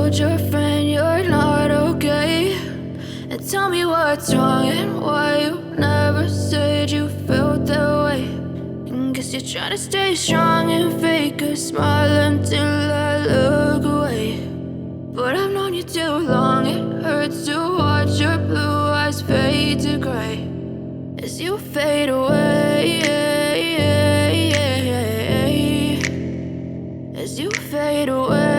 told your friend you're not okay, and tell me what's wrong and why you never said you felt that way. And guess you're trying to stay strong and fake a smile until I look away. But I've known you too long, it hurts to watch your blue eyes fade to gray as you fade away, as you fade away.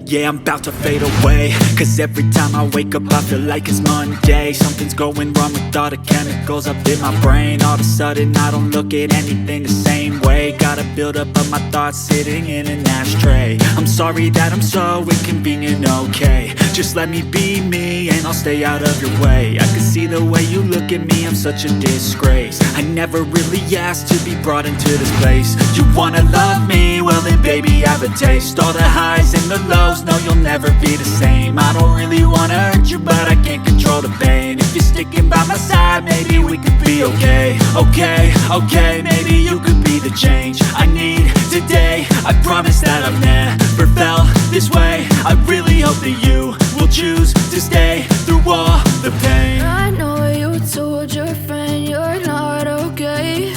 Yeah, I'm about to fade away, cause every time I wake up I feel like it's Monday. Something's going wrong with all the chemicals up in my brain. All of a sudden I don't look at anything the same way. Gotta build up of my thoughts sitting in an ashtray. I'm sorry that I'm so inconvenient, okay. Just let me be me and I'll stay out of your way. I can see the way you look at me, I'm such a disgrace. I never really asked to be brought into this place. You wanna love me? Well then baby, have a taste. All the highs and the lows, no, you'll never be the same. I don't really wanna hurt you, but I can't control the pain. If you're sticking by my side, maybe we could be okay. Okay, maybe you could be the change I need today. I promise that I've never felt this way. I really hope that you will choose to stay through all the pain. I know you told your friend you're not okay,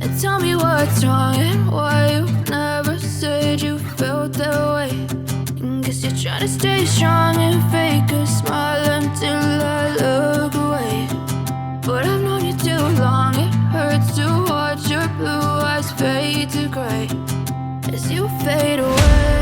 and tell me what's wrong and why you never said you felt that way. And guess you're trying to stay strong and fake a smile until I look away. But I've known you too long, it hurts to watch your blue eyes fade to gray as you fade away.